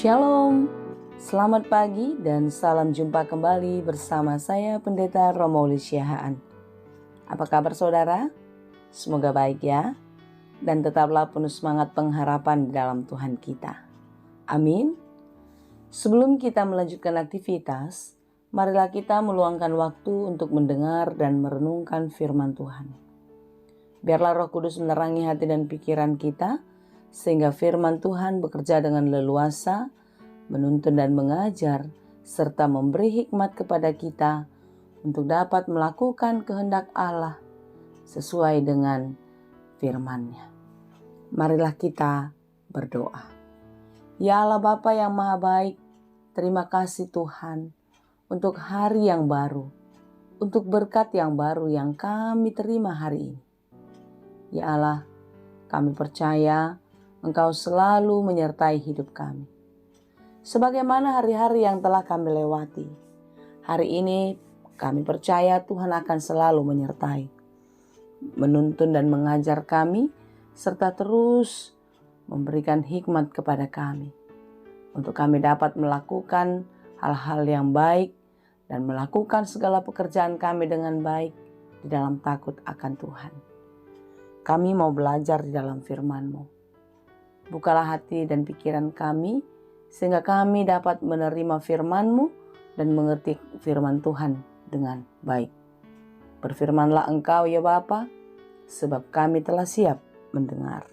Shalom, selamat pagi dan salam jumpa kembali bersama saya Pendeta Romauli Syahaan. Apa kabar saudara? Semoga baik ya, dan tetaplah penuh semangat pengharapan di dalam Tuhan kita. Amin. Sebelum kita melanjutkan aktivitas, marilah kita meluangkan waktu untuk mendengar dan merenungkan firman Tuhan. Biarlah Roh Kudus menerangi hati dan pikiran kita, sehingga firman Tuhan bekerja dengan leluasa, menuntun dan mengajar, serta memberi hikmat kepada kita untuk dapat melakukan kehendak Allah sesuai dengan firman-Nya. Marilah kita berdoa. Ya Allah Bapa yang Maha Baik, terima kasih Tuhan untuk hari yang baru, untuk berkat yang baru yang kami terima hari ini. Ya Allah, kami percaya Engkau selalu menyertai hidup kami. Sebagaimana hari-hari yang telah kami lewati, hari ini kami percaya Tuhan akan selalu menyertai, menuntun dan mengajar kami, serta terus memberikan hikmat kepada kami, untuk kami dapat melakukan hal-hal yang baik dan melakukan segala pekerjaan kami dengan baik di dalam takut akan Tuhan. Kami mau belajar di dalam firman-Mu. Bukalah hati dan pikiran kami, sehingga kami dapat menerima firman-Mu dan mengerti firman Tuhan dengan baik. Berfirmanlah Engkau ya Bapa, sebab kami telah siap mendengar.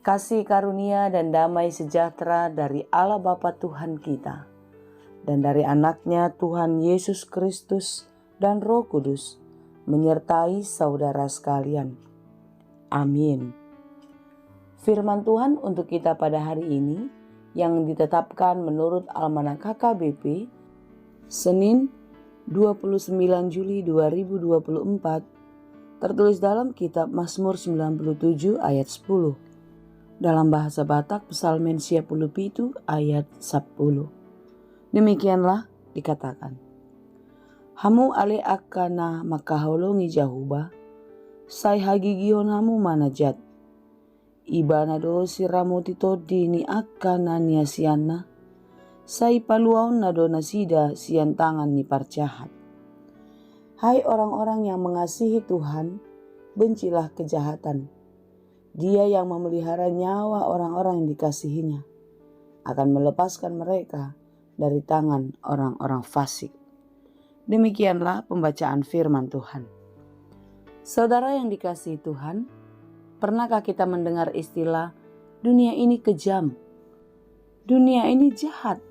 Kasih karunia dan damai sejahtera dari Allah Bapa Tuhan kita, dan dari anaknya Tuhan Yesus Kristus dan Roh Kudus, menyertai saudara sekalian. Amin. Firman Tuhan untuk kita pada hari ini yang ditetapkan menurut Almanak KKBP Senin 29 Juli 2024 tertulis dalam kitab Mazmur 97 ayat 10. Dalam bahasa Batak Psalmen 57 ayat 10. Demikianlah dikatakan. Hamu ale akana makaholongi jahuba, sai hagigihon hamu manajat. Ibana do siramu titodi ni akana ni asiana, sai paluaun nado nasida sian tangan ni parcahat. Hai orang-orang yang mengasihi Tuhan, bencilah kejahatan. Dia yang memelihara nyawa orang-orang yang dikasihinya, akan melepaskan mereka dari tangan orang-orang fasik. Demikianlah pembacaan firman Tuhan. Saudara yang dikasihi Tuhan, pernahkah kita mendengar istilah dunia ini kejam, dunia ini jahat?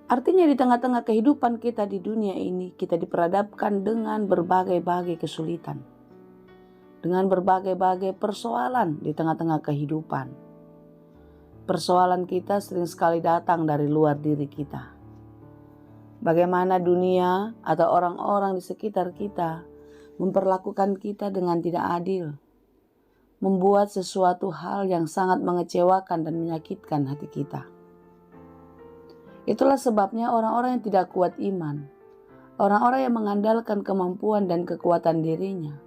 Artinya di tengah-tengah kehidupan kita di dunia ini, kita diperhadapkan dengan berbagai-bagai kesulitan, dengan berbagai-bagai persoalan di tengah-tengah kehidupan. Persoalan kita sering sekali datang dari luar diri kita. Bagaimana dunia atau orang-orang di sekitar kita memperlakukan kita dengan tidak adil, membuat sesuatu hal yang sangat mengecewakan dan menyakitkan hati kita. Itulah sebabnya orang-orang yang tidak kuat iman, orang-orang yang mengandalkan kemampuan dan kekuatan dirinya,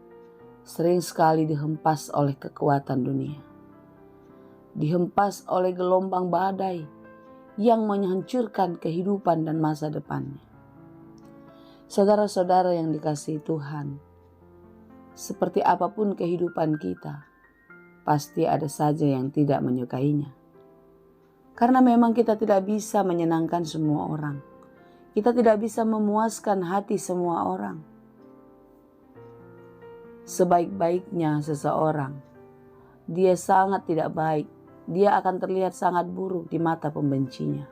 sering sekali dihempas oleh kekuatan dunia. Dihempas oleh gelombang badai yang menghancurkan kehidupan dan masa depannya. Saudara-saudara yang dikasihi Tuhan, seperti apapun kehidupan kita, pasti ada saja yang tidak menyukainya. Karena memang kita tidak bisa menyenangkan semua orang. Kita tidak bisa memuaskan hati semua orang. Sebaik-baiknya seseorang, dia sangat tidak baik. Dia akan terlihat sangat buruk di mata pembencinya.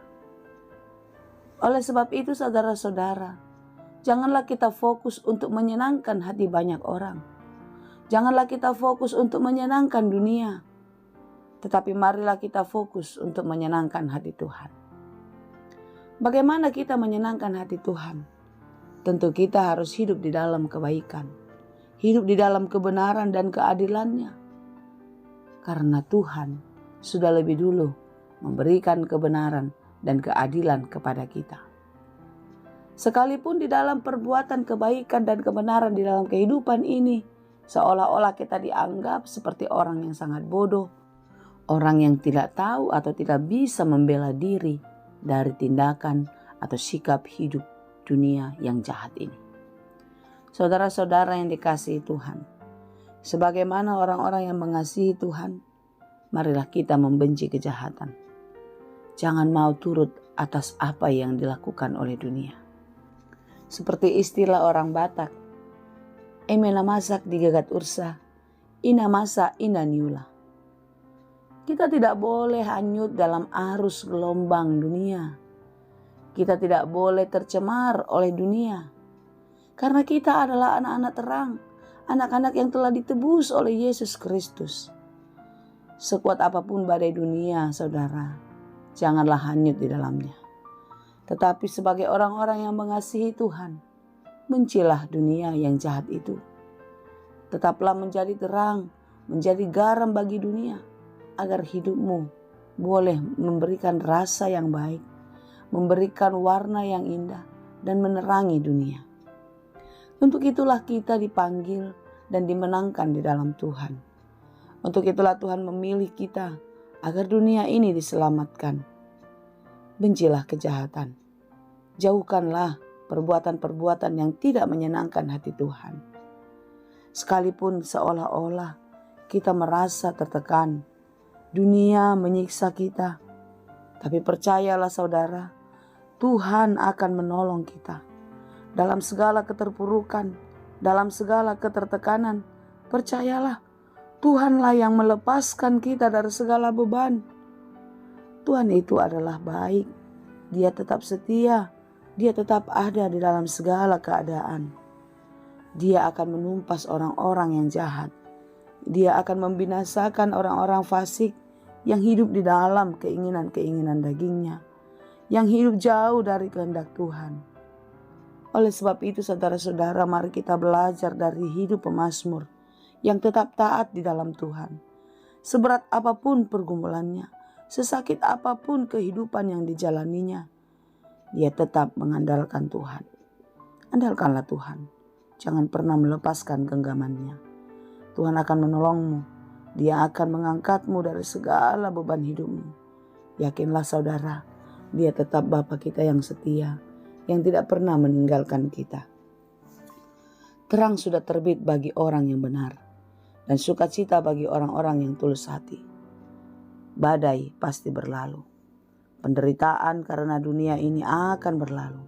Oleh sebab itu saudara-saudara, janganlah kita fokus untuk menyenangkan hati banyak orang. Janganlah kita fokus untuk menyenangkan dunia, tetapi marilah kita fokus untuk menyenangkan hati Tuhan. Bagaimana kita menyenangkan hati Tuhan? Tentu kita harus hidup di dalam kebaikan, hidup di dalam kebenaran dan keadilannya. Karena Tuhan sudah lebih dulu memberikan kebenaran dan keadilan kepada kita. Sekalipun di dalam perbuatan kebaikan dan kebenaran di dalam kehidupan ini, seolah-olah kita dianggap seperti orang yang sangat bodoh, Orang yang tidak tahu atau tidak bisa membela diri dari tindakan atau sikap hidup dunia yang jahat ini. Saudara-saudara yang dikasihi Tuhan, sebagaimana orang-orang yang mengasihi Tuhan, marilah kita membenci kejahatan. Jangan mau turut atas apa yang dilakukan oleh dunia. Seperti istilah orang Batak, emena masak digagat ursa, ina masa ina niula. Kita tidak boleh hanyut dalam arus gelombang dunia. Kita tidak boleh tercemar oleh dunia. Karena kita adalah anak-anak terang, anak-anak yang telah ditebus oleh Yesus Kristus. Sekuat apapun badai dunia, saudara, janganlah hanyut di dalamnya. Tetapi sebagai orang-orang yang mengasihi Tuhan, bencilah dunia yang jahat itu. Tetaplah menjadi terang, menjadi garam bagi dunia, agar hidupmu boleh memberikan rasa yang baik, memberikan warna yang indah, dan menerangi dunia. Untuk itulah kita dipanggil dan dimenangkan di dalam Tuhan. Untuk itulah Tuhan memilih kita agar dunia ini diselamatkan. Bencilah kejahatan. Jauhkanlah perbuatan-perbuatan yang tidak menyenangkan hati Tuhan. Sekalipun seolah-olah kita merasa tertekan, dunia menyiksa kita, tapi percayalah saudara, Tuhan akan menolong kita. Dalam segala keterpurukan, dalam segala ketertekanan, percayalah, Tuhanlah yang melepaskan kita dari segala beban. Tuhan itu adalah baik, Dia tetap setia, Dia tetap ada di dalam segala keadaan. Dia akan menumpas orang-orang yang jahat. Dia akan membinasakan orang-orang fasik yang hidup di dalam keinginan-keinginan dagingnya, yang hidup jauh dari kehendak Tuhan. Oleh sebab itu saudara-saudara, mari kita belajar dari hidup pemazmur yang tetap taat di dalam Tuhan. Seberat apapun pergumulannya, sesakit apapun kehidupan yang dijalaninya, dia tetap mengandalkan Tuhan. Andalkanlah Tuhan, jangan pernah melepaskan genggamannya. Tuhan akan menolongmu, Dia akan mengangkatmu dari segala beban hidupmu. Yakinlah saudara, Dia tetap Bapa kita yang setia, yang tidak pernah meninggalkan kita. Terang sudah terbit bagi orang yang benar, dan sukacita bagi orang-orang yang tulus hati. Badai pasti berlalu. Penderitaan karena dunia ini akan berlalu,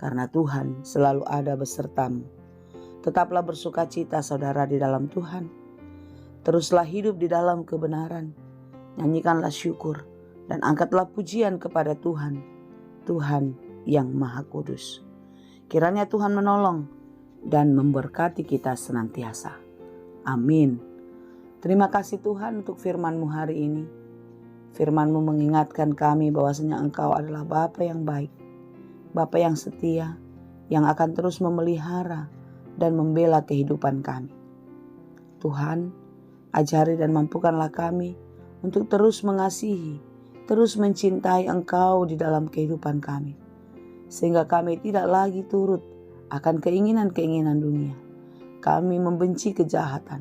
karena Tuhan selalu ada besertamu. Tetaplah bersukacita saudara di dalam Tuhan. Teruslah hidup di dalam kebenaran. Nyanyikanlah syukur dan angkatlah pujian kepada Tuhan, Tuhan yang Maha Kudus. Kiranya Tuhan menolong dan memberkati kita senantiasa. Amin. Terima kasih Tuhan untuk firman-Mu hari ini. Firman-Mu mengingatkan kami bahwasanya Engkau adalah Bapa yang baik, Bapa yang setia, yang akan terus memelihara dan membela kehidupan kami. Tuhan, ajari dan mampukanlah kami untuk terus mengasihi, terus mencintai Engkau di dalam kehidupan kami, sehingga kami tidak lagi turut akan keinginan-keinginan dunia. Kami membenci kejahatan,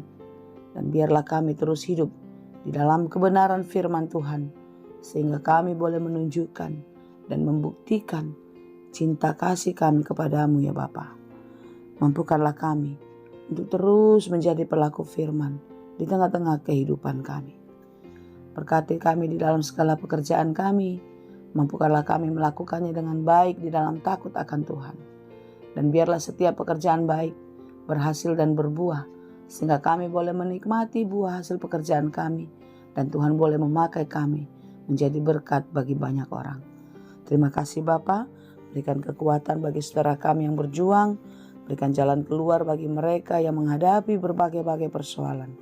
dan biarlah kami terus hidup di dalam kebenaran firman Tuhan, sehingga kami boleh menunjukkan dan membuktikan cinta kasih kami kepadamu ya Bapa. Mampukanlah kami untuk terus menjadi pelaku firman di tengah-tengah kehidupan kami. Berkati kami di dalam segala pekerjaan kami. Mampukanlah kami melakukannya dengan baik di dalam takut akan Tuhan. Dan biarlah setiap pekerjaan baik berhasil dan berbuah, sehingga kami boleh menikmati buah hasil pekerjaan kami, dan Tuhan boleh memakai kami menjadi berkat bagi banyak orang. Terima kasih Bapa, berikan kekuatan bagi saudara kami yang berjuang, berikan jalan keluar bagi mereka yang menghadapi berbagai-bagai persoalan,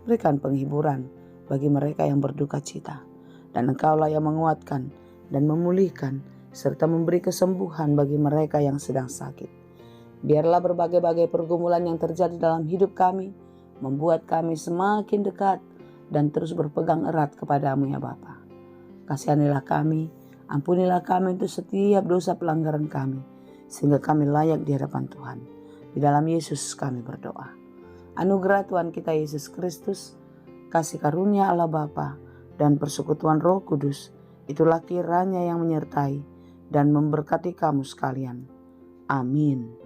berikan penghiburan bagi mereka yang berduka cita, dan Engkaulah yang menguatkan dan memulihkan, serta memberi kesembuhan bagi mereka yang sedang sakit. Biarlah berbagai-bagai pergumulan yang terjadi dalam hidup kami membuat kami semakin dekat dan terus berpegang erat kepadamu ya Bapa. Kasihanilah kami, ampunilah kami untuk setiap dosa pelanggaran kami, sehingga kami layak di hadapan Tuhan. Di dalam Yesus kami berdoa. Anugerah Tuhan kita Yesus Kristus, kasih karunia Allah Bapa, dan persekutuan Roh Kudus, itulah kiranya yang menyertai dan memberkati kamu sekalian. Amin.